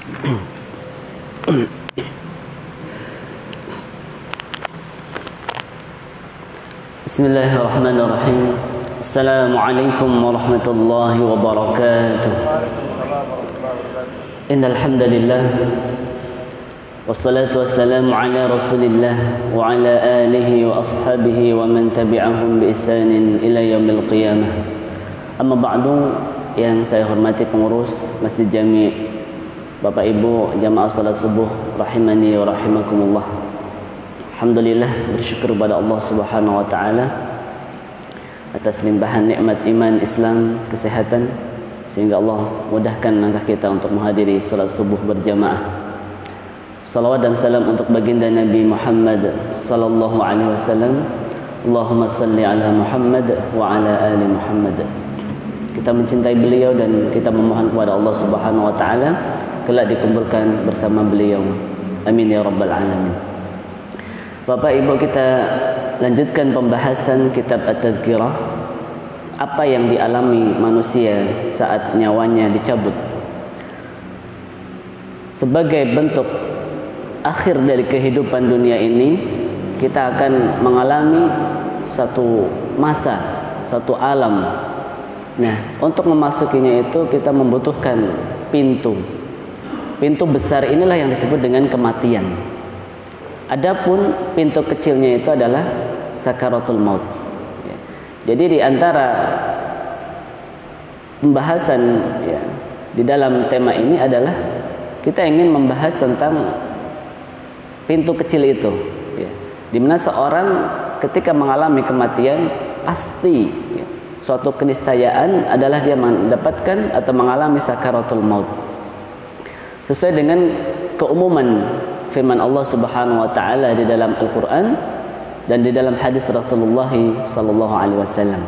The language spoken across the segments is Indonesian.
Bismillahirrahmanirrahim. Assalamualaikum warahmatullahi wabarakatuh. Innal hamdalillah wassalatu wassalamu ala Rasulillah wa ala alihi wa ashabihi wa man tabi'ahum bi ihsanin ila yaumil qiyamah. Amma ba'du, yang saya hormati pengurus Masjid Jami', Bapak Ibu jamaah salat subuh rahimani wa rahimakumullah. Alhamdulillah, bersyukur kepada Allah Subhanahu wa taala atas limpahan nikmat iman, Islam, kesehatan, sehingga Allah mudahkan langkah kita untuk menghadiri salat subuh berjamaah. Salawat dan salam untuk baginda Nabi Muhammad sallallahu alaihi wasallam. Allahumma salli ala Muhammad wa ala ali Muhammad. Kita mencintai beliau dan kita memohon kepada Allah Subhanahu wa taala kelak dikumpulkan bersama beliau. Amin ya rabbal alamin. Bapak Ibu, kita lanjutkan pembahasan kitab At-Tadhkirah, apa yang dialami manusia saat nyawanya dicabut. Sebagai bentuk akhir dari kehidupan dunia ini, kita akan mengalami satu masa, satu alam. Nah, untuk memasukinya itu kita membutuhkan pintu. Pintu besar inilah yang disebut dengan kematian. Adapun pintu kecilnya itu adalah sakaratul maut. Jadi di antara pembahasan di dalam tema ini adalah kita ingin membahas tentang pintu kecil itu, di mana seorang ketika mengalami kematian pasti suatu keniscayaan adalah dia mendapatkan atau mengalami sakaratul maut. Sesuai dengan keumuman firman Allah Subhanahu wa taala di dalam Al-Qur'an dan di dalam hadis Rasulullah sallallahu alaihi wasallam.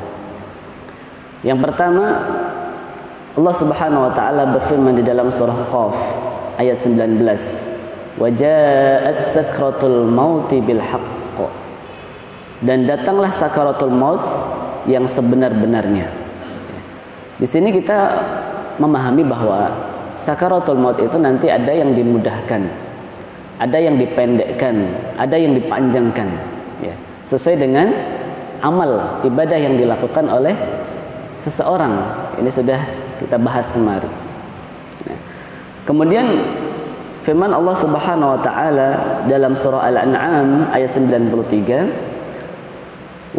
Yang pertama, Allah Subhanahu wa taala berfirman di dalam surah Qaf ayat 19, "Wa ja'at sakratul mauti bil haqq." Dan datanglah sakaratul maut yang sebenar-benarnya. Di sini kita memahami bahwa sakaratul maut itu nanti ada yang dimudahkan, ada yang dipendekkan, ada yang dipanjangkan, sesuai dengan amal ibadah yang dilakukan oleh seseorang. Ini sudah kita bahas kemarin. Kemudian firman Allah Subhanahu wa taala dalam surah Al-An'am ayat 93,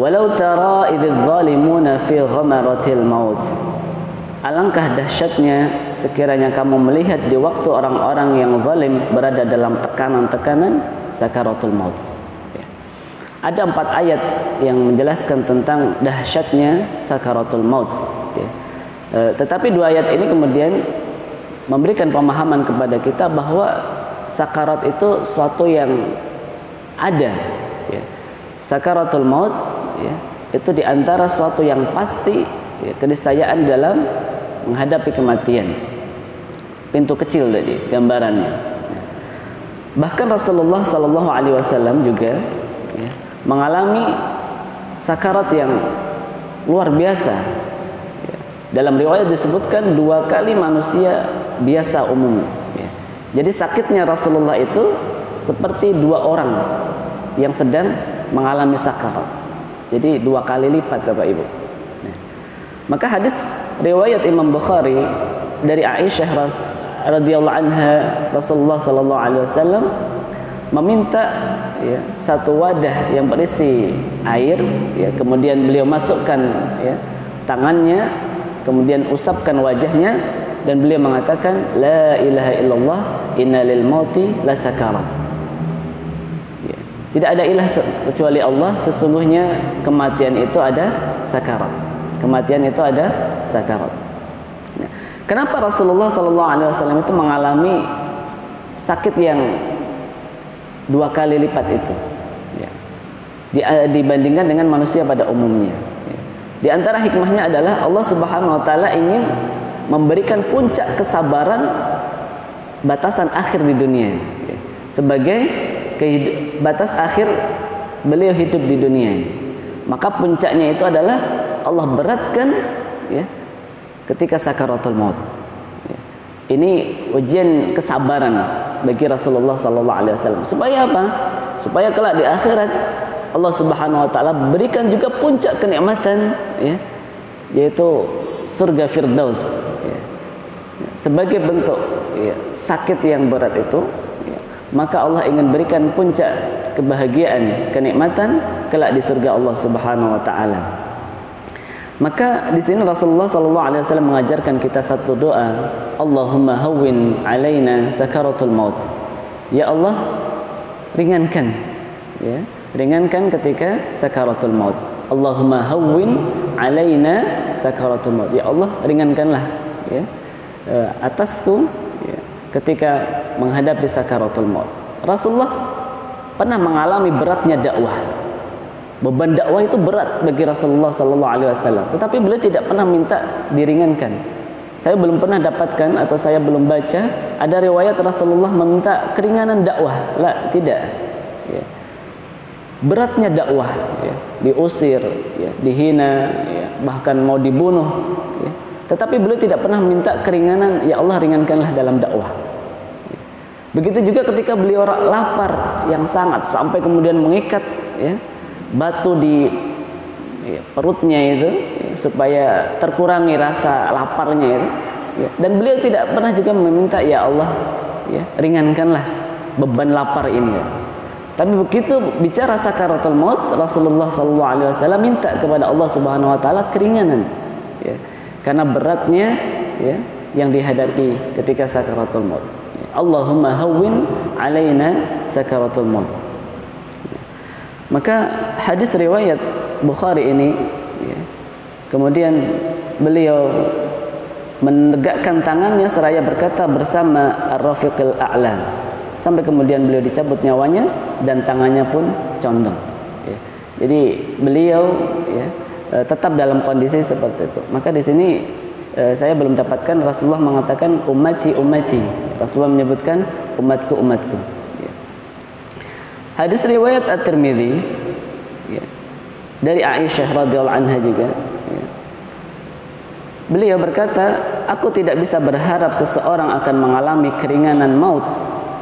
"Walau tara idzal zalimuna fi ghamaratil maut." Alangkah dahsyatnya sekiranya kamu melihat di waktu orang-orang yang zalim berada dalam tekanan-tekanan sakaratul maut. Ada 4 ayat yang menjelaskan tentang dahsyatnya sakaratul maut. Tetapi 2 ayat ini kemudian memberikan pemahaman kepada kita bahwa sakarat itu suatu yang ada. Sakaratul maut itu diantara suatu yang pasti, keniscayaan dalam menghadapi kematian. Pintu kecil tadi gambarannya. Bahkan Rasulullah sallallahu alaihi wasallam juga mengalami sakarat yang luar biasa. Dalam riwayat disebutkan 2 kali manusia biasa umum. Jadi sakitnya Rasulullah itu seperti 2 orang yang sedang mengalami sakarat. Jadi 2 kali lipat, Bapak Ibu. Maka hadis riwayat Imam Bukhari dari Aisyah radhiyallahu anha, Rasulullah sallallahu alaihi wasallam meminta satu wadah yang berisi air, kemudian beliau masukkan tangannya, kemudian usapkan wajahnya, dan beliau mengatakan, "La ilaha illallah, inna lil mauti la sakarat." Tidak ada ilah kecuali Allah, sesungguhnya kematian itu ada sakarat. Kematian itu ada sakarat. Kenapa Rasulullah SAW itu mengalami sakit yang 2 kali lipat itu, dibandingkan dengan manusia pada umumnya? Di antara hikmahnya adalah Allah Subhanahu wa taala ingin memberikan puncak kesabaran batasan akhir di dunia, sebagai batas akhir beliau hidup di dunia. Maka puncaknya itu adalah Allah beratkan ketika sakaratul maut. Ini ujian kesabaran bagi Rasulullah SAW. Supaya apa? Supaya kelak di akhirat Allah Subhanahu wa taala berikan juga puncak kenikmatan, ya, yaitu surga Firdaus, ya. Sebagai bentuk, ya, sakit yang berat itu, ya, maka Allah ingin berikan puncak kebahagiaan, kenikmatan kelak di surga Allah Subhanahu wa taala. Maka di sini Rasulullah SAW mengajarkan kita satu doa, Allahumma hawwin alaina sakaratul maut. Ya Allah, ringankan, ya, ringankan ketika sakaratul maut. Allahumma hawwin alaina sakaratul maut. Ya Allah, ringankanlah, ya, atasku, ya, ketika menghadapi sakaratul maut. Rasulullah pernah mengalami beratnya dakwah. Beban dakwah itu berat bagi Rasulullah SAW, tetapi beliau tidak pernah minta diringankan. Saya belum pernah dapatkan atau saya belum baca ada riwayat Rasulullah meminta keringanan dakwah. La, tidak. Ya. Beratnya dakwah, ya, diusir, ya, dihina, ya, bahkan mau dibunuh, ya. Tetapi beliau tidak pernah minta keringanan. Ya Allah, ringankanlah dalam dakwah. Ya. Begitu juga ketika beliau lapar yang sangat sampai kemudian mengikat, ya, batu di, ya, perutnya itu, ya, supaya terkurangi rasa laparnya itu, ya. Dan beliau tidak pernah juga meminta, ya Allah, ya, ringankanlah beban lapar ini, ya. Tapi begitu bicara sakaratul maut, Rasulullah SAW minta kepada Allah Subhanahu wa taala keringanan, ya, karena beratnya, ya, yang dihadapi ketika sakaratul maut. Allahumma hawwin alaina sakaratul maut. Maka hadis riwayat Bukhari ini, ya, kemudian beliau menegakkan tangannya seraya berkata bersama Ar-Rafiqil A'la, sampai kemudian beliau dicabut nyawanya dan tangannya pun condong, ya. Jadi beliau, ya, tetap dalam kondisi seperti itu. Maka di sini saya belum dapatkan Rasulullah mengatakan ummati ummati. Rasulullah menyebutkan umatku umatku. Hadis riwayat At-Tirmidzi, ya, dari Aisyah radhiyallahu anha juga, ya. Beliau berkata, aku tidak bisa berharap seseorang akan mengalami keringanan maut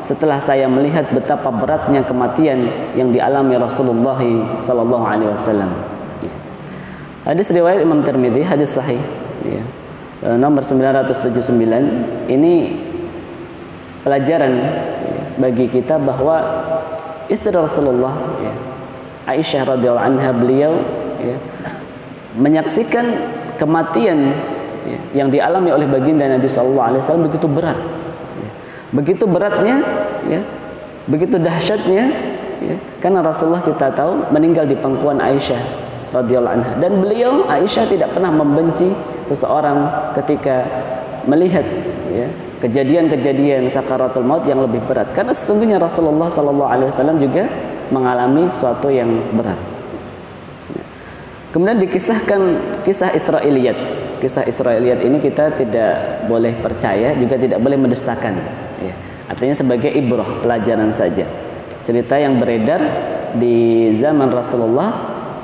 setelah saya melihat betapa beratnya kematian yang dialami Rasulullah sallallahu alaihi wasallam. Hadis riwayat Imam Tirmidzi, hadis sahih, ya, nomor 979. Ini pelajaran, ya, bagi kita bahwa istri Rasulullah, ya, Aisyah radhiyallahu anha, beliau, ya, menyaksikan kematian, ya, yang dialami oleh baginda Nabi sallallahu alaihi wasallam begitu berat, ya. Begitu beratnya, ya, begitu dahsyatnya, ya, karena Rasulullah kita tahu meninggal di pangkuan Aisyah radhiyallahu anha, dan beliau Aisyah tidak pernah membenci seseorang ketika melihat, ya, kejadian-kejadian sakaratul maut yang lebih berat, karena sesungguhnya Rasulullah SAW juga mengalami suatu yang berat. Kemudian dikisahkan kisah Israiliyat. Kisah Israiliyat ini kita tidak boleh percaya, juga tidak boleh mendustakan, ya. Artinya sebagai ibrah, pelajaran saja. Cerita yang beredar di zaman Rasulullah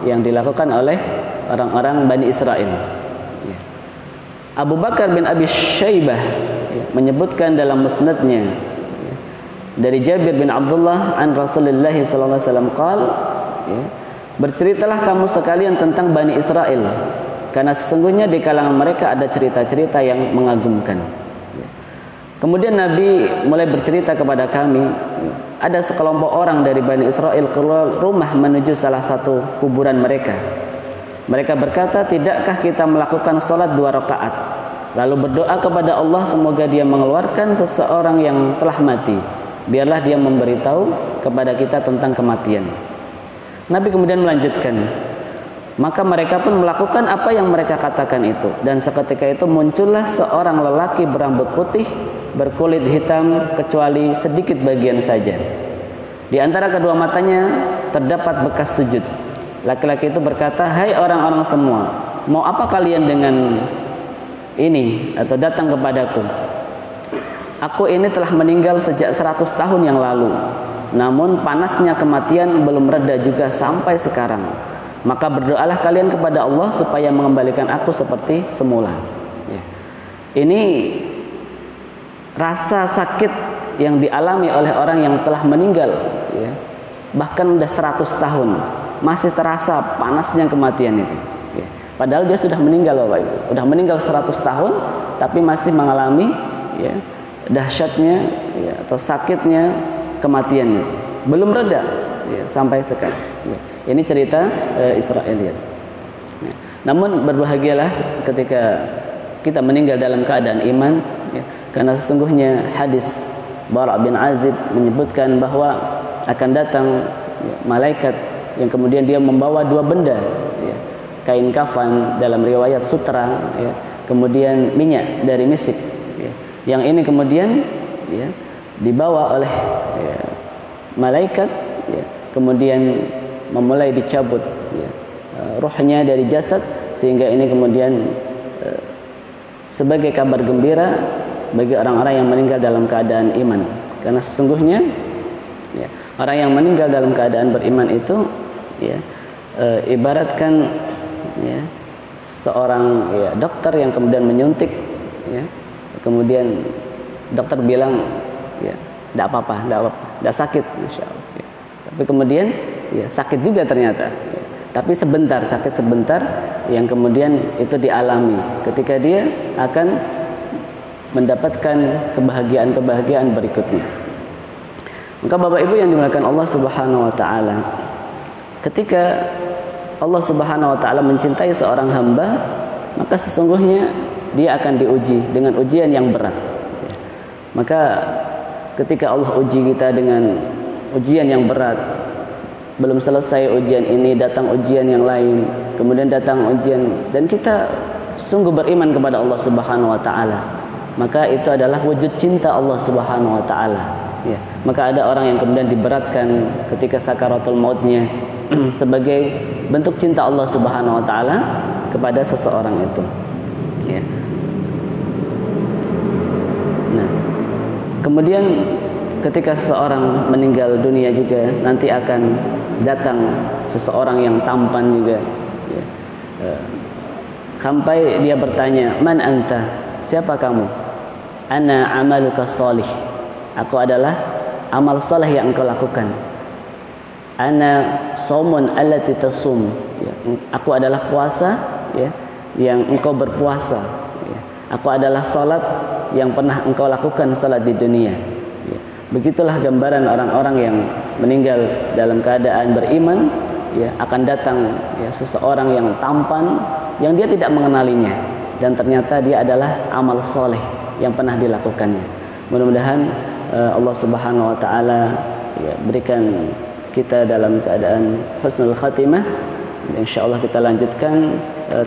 yang dilakukan oleh orang-orang Bani Israel, ya. Abu Bakar bin Abi Syaibah, ya, menyebutkan dalam musnadnya, ya, dari Jabir bin Abdullah an Rasulullah sallallahu alaihi wasallam qaal, ya, berceritalah kamu sekalian tentang Bani Israel, karena sesungguhnya di kalangan mereka ada cerita-cerita yang mengagumkan, ya. Kemudian Nabi mulai bercerita kepada kami, ya, ada sekelompok orang dari Bani Israel keluar rumah menuju salah satu kuburan mereka. Mereka berkata, tidakkah kita melakukan sholat 2 rakaat, lalu berdoa kepada Allah semoga dia mengeluarkan seseorang yang telah mati, biarlah dia memberitahu kepada kita tentang kematian. Nabi kemudian melanjutkan, maka mereka pun melakukan apa yang mereka katakan itu, dan seketika itu muncullah seorang lelaki berambut putih, berkulit hitam kecuali sedikit bagian saja. Di antara kedua matanya terdapat bekas sujud. Laki-laki itu berkata, hai orang-orang semua, mau apa kalian dengan ini atau datang kepadaku? Aku ini telah meninggal sejak 100 tahun yang lalu, namun panasnya kematian belum reda juga sampai sekarang. Maka berdoalah kalian kepada Allah supaya mengembalikan aku seperti semula. Ya. Ini rasa sakit yang dialami oleh orang yang telah meninggal, ya, bahkan udah 100 tahun masih terasa panasnya kematian itu, ya. Padahal dia sudah meninggal, Bapak Ibu, udah meninggal 100 tahun tapi masih mengalami, ya, dahsyatnya, ya, atau sakitnya kematian itu. Belum reda, ya, sampai sekarang, ya. Ini cerita Israiliyat, ya. Namun berbahagialah ketika kita meninggal dalam keadaan iman, ya, karena sesungguhnya hadis Bara' bin Azib menyebutkan bahwa akan datang, ya, malaikat yang kemudian dia membawa dua benda, ya, kain kafan, dalam riwayat sutra, ya, kemudian minyak dari misik, ya, yang ini kemudian, ya, dibawa oleh, ya, malaikat, ya, kemudian memulai dicabut, ya, ruhnya dari jasad, sehingga ini kemudian sebagai kabar gembira bagi orang-orang yang meninggal dalam keadaan iman. Karena sesungguhnya, ya, orang yang meninggal dalam keadaan beriman itu, ya, ibaratkan, ya, seorang, ya, dokter yang kemudian menyuntik, ya, kemudian dokter bilang, ya, tidak apa-apa, tidak sakit, insya Allah, ya. Tapi kemudian, ya, sakit juga ternyata, ya. Tapi sebentar, sakit sebentar, yang kemudian itu dialami ketika dia akan mendapatkan kebahagiaan-kebahagiaan berikutnya. Maka Bapak Ibu yang dimuliakan Allah Subhanahu wa taala, ketika Allah Subhanahu wa taala mencintai seorang hamba, maka sesungguhnya dia akan diuji dengan ujian yang berat. Maka ketika Allah uji kita dengan ujian yang berat, belum selesai ujian ini, datang ujian yang lain, kemudian datang ujian, dan kita sungguh beriman kepada Allah Subhanahu wa taala, maka itu adalah wujud cinta Allah Subhanahu wa taala, ya. Maka ada orang yang kemudian diberatkan ketika sakaratul mautnya sebagai bentuk cinta Allah Subhanahu wa taala kepada seseorang itu, ya. Nah, kemudian ketika seseorang meninggal dunia juga nanti akan datang seseorang yang tampan juga, ya. Sampai dia bertanya, "Man anta?" Siapa kamu? "Ana amaluka sholih." Aku adalah amal saleh yang engkau lakukan. "Ana saumun allati tasum." Ya, aku adalah puasa, ya, yang engkau berpuasa, ya. Aku adalah salat yang pernah engkau lakukan, salat di dunia, ya. Begitulah gambaran orang-orang yang meninggal dalam keadaan beriman, ya, akan datang, ya, seseorang yang tampan yang dia tidak mengenalinya, dan ternyata dia adalah amal soleh yang pernah dilakukannya. Mudah-mudahan Allah Subhanahu wa taala, ya, berikan kita dalam keadaan husnul khatimah. Insyaallah kita lanjutkan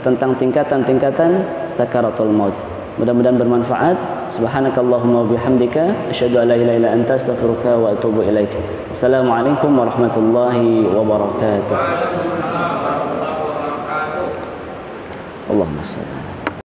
tentang tingkatan-tingkatan sakaratul maut. Mudah-mudahan bermanfaat. Subhanakallahumma wa bihamdika asyhadu an la ilaha illa anta astaghfiruka wa atubu ilaik. Assalamualaikum warahmatullahi wabarakatuh.